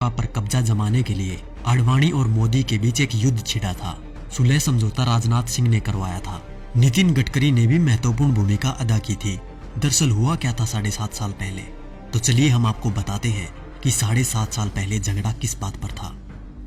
पर कब्जा जमाने के लिए आडवाणी और मोदी के बीच एक युद्ध छिड़ा था। सुलह समझौता राजनाथ सिंह ने करवाया था। नितिन गडकरी ने भी महत्वपूर्ण भूमिका अदा की थी। दरअसल हुआ क्या था 7.5 साल पहले, तो चलिए हम आपको बताते हैं कि 7.5 साल पहले झगड़ा किस बात पर था।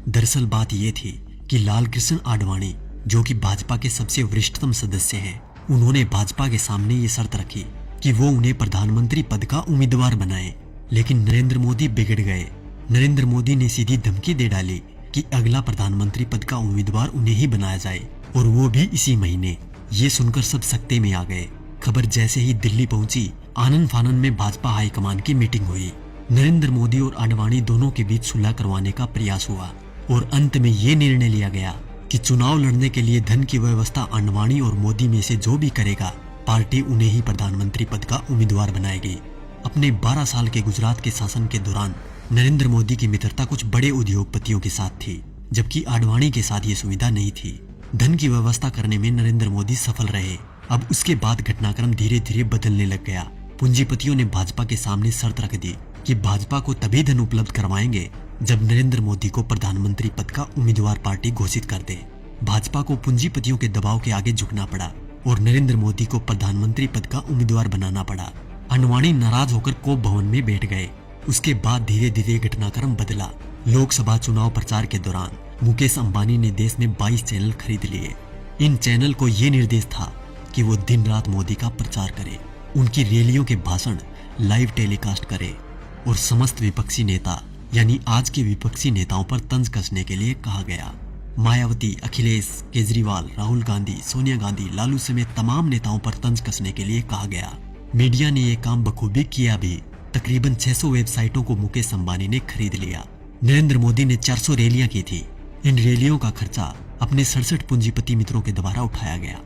दरअसल बात यह थी कि लाल कृष्ण आडवाणी, जो कि भाजपा के सबसे वरिष्ठतम सदस्य हैं, उन्होंने भाजपा के सामने ये शर्त रखी कि वो उन्हें प्रधानमंत्री पद का उम्मीदवार बनाए। लेकिन नरेंद्र मोदी बिगड़ गए। नरेंद्र मोदी ने सीधी धमकी दे डाली कि अगला प्रधानमंत्री पद का उम्मीदवार उन्हें ही बनाया जाए, और वो भी इसी महीने। ये सुनकर सब सकते में आ गए। खबर जैसे ही दिल्ली पहुंची, आनन फानन में भाजपा हाईकमान की मीटिंग हुई। नरेंद्र मोदी और आडवाणी दोनों के बीच सुलह करवाने का प्रयास हुआ और अंत में ये निर्णय लिया गया कि चुनाव लड़ने के लिए धन की व्यवस्था आडवाणी और मोदी में से जो भी करेगा, पार्टी उन्हें ही प्रधानमंत्री पद का उम्मीदवार बनाएगी। अपने 12 साल के गुजरात के शासन के दौरान नरेंद्र मोदी की मित्रता कुछ बड़े उद्योगपतियों के साथ थी, जबकि आडवाणी के साथ ये सुविधा नहीं थी। धन की व्यवस्था करने में नरेंद्र मोदी सफल रहे। अब उसके बाद घटनाक्रम धीरे धीरे बदलने लग गया। पूंजीपतियों ने भाजपा के सामने शर्त रख दी कि भाजपा को तभी धन उपलब्ध करवाएंगे जब नरेंद्र मोदी को प्रधानमंत्री पद का उम्मीदवार पार्टी घोषित कर दे। भाजपा को पूंजीपतियों के दबाव के आगे झुकना पड़ा और नरेंद्र मोदी को प्रधानमंत्री पद का उम्मीदवार बनाना पड़ा। आडवाणी नाराज होकर कोप भवन में बैठ गए। उसके बाद धीरे धीरे घटनाक्रम बदला। लोकसभा चुनाव प्रचार के दौरान मुकेश अंबानी ने देश में 22 चैनल खरीद लिए। इन चैनल को ये निर्देश था कि वो दिन रात मोदी का प्रचार करे, उनकी रैलियों के भाषण लाइव टेलीकास्ट करे और समस्त विपक्षी नेता यानी आज के विपक्षी नेताओं पर तंज कसने के लिए कहा गया। मायावती, अखिलेश, केजरीवाल, राहुल गांधी, सोनिया गांधी, लालू समेत तमाम नेताओं पर तंज कसने के लिए कहा गया। मीडिया ने यह काम बखूबी किया भी। तकरीबन 600 वेबसाइटों को मुकेश अंबानी ने खरीद लिया। नरेंद्र मोदी ने 400 रैलियां की थी। इन रैलियों का खर्चा अपने 67 पूंजीपति मित्रों के द्वारा उठाया गया।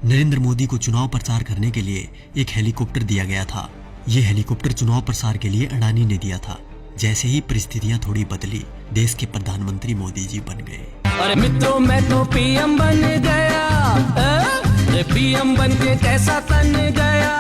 नरेंद्र मोदी को चुनाव प्रचार करने के लिए एक हेलीकॉप्टर दिया गया था। ये हेलीकॉप्टर चुनाव प्रसार के लिए अडानी ने दिया था। जैसे ही परिस्थितियां थोड़ी बदली, देश के प्रधानमंत्री मोदी जी बन गए। अरे मित्रों, मैं तो पीएम बन गया। पीएम बन के कैसा तन गया।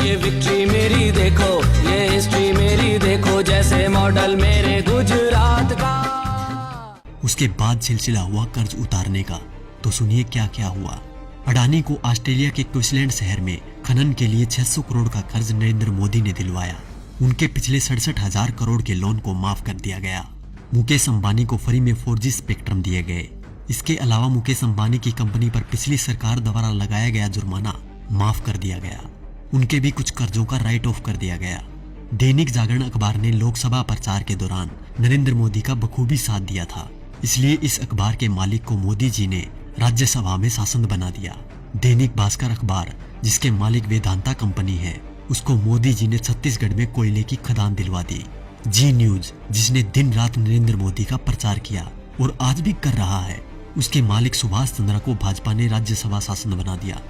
ये विक्ट्री मेरी देखो, ये हिस्ट्री मेरी देखो, जैसे मॉडल मेरे गुजरात का। उसके बाद सिलसिला हुआ कर्ज उतारने का। तो सुनिए क्या क्या हुआ। अडानी को ऑस्ट्रेलिया के क्वींसलैंड शहर में खनन के लिए 600 करोड़ का कर्ज नरेंद्र मोदी ने दिलवाया। उनके पिछले 67,000 करोड़ के लोन को माफ कर दिया गया। मुकेश अंबानी को फ्री में 4G स्पेक्ट्रम दिए गए। इसके अलावा मुकेश अंबानी की कंपनी पर पिछली सरकार द्वारा लगाया गया जुर्माना माफ कर दिया गया। उनके भी कुछ कर्जों का राइट ऑफ कर दिया गया। दैनिक जागरण अखबार ने लोकसभा प्रचार के दौरान नरेंद्र मोदी का बखूबी साथ दिया था, इसलिए इस अखबार के मालिक को मोदी जी ने राज्यसभा में सांसद बना दिया। दैनिक भास्कर अखबार, जिसके मालिक वेदांता कंपनी है, उसको मोदी जी ने छत्तीसगढ़ में कोयले की खदान दिलवा दी। जी न्यूज, जिसने दिन रात नरेंद्र मोदी का प्रचार किया और आज भी कर रहा है, उसके मालिक सुभाष चंद्रा को भाजपा ने राज्यसभा सांसद बना दिया।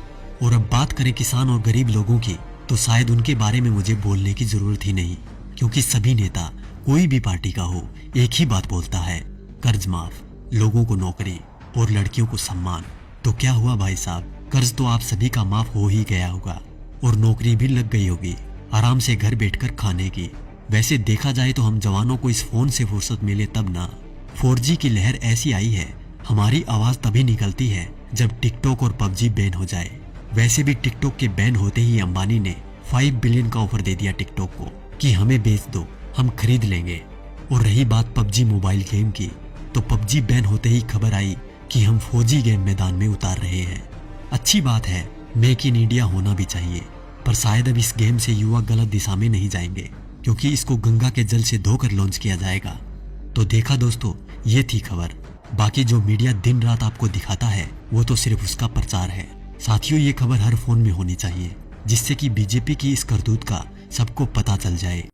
और अब बात करें किसान और गरीब लोगों की, तो शायद उनके बारे में मुझे बोलने की जरूरत ही नहीं, क्योंकि सभी नेता कोई भी पार्टी का हो एक ही बात बोलता है, कर्ज माफ, लोगों को नौकरी और लड़कियों को सम्मान। तो क्या हुआ भाई साहब, कर्ज तो आप सभी का माफ हो ही गया होगा और नौकरी भी लग गई होगी, आराम से घर बैठकर खाने की। वैसे देखा जाए तो हम जवानों को इस फोन से फुर्सत मिले तब ना। 4G की लहर ऐसी आई है, हमारी आवाज तभी निकलती है जब टिकटॉक और PUBG बैन हो जाए। वैसे भी टिकटॉक के बैन होते ही अंबानी ने 5 बिलियन का ऑफर दे दिया टिकटॉक को कि हमें बेच दो, हम खरीद लेंगे। और रही बात PUBG मोबाइल गेम की, तो PUBG बैन होते ही खबर आई कि हम 4G गेम मैदान में उतार रहे हैं। अच्छी बात है, मेक इन इंडिया होना भी चाहिए, पर शायद अब इस गेम से युवा गलत दिशा में नहीं जाएंगे, क्योंकि इसको गंगा के जल से धोकर लॉन्च किया जाएगा। तो देखा दोस्तों, ये थी खबर। बाकी जो मीडिया दिन रात आपको दिखाता है वो तो सिर्फ उसका प्रचार है। साथियों, ये खबर हर फोन में होनी चाहिए, जिससे कि बीजेपी की इस करतूत का सबको पता चल जाए।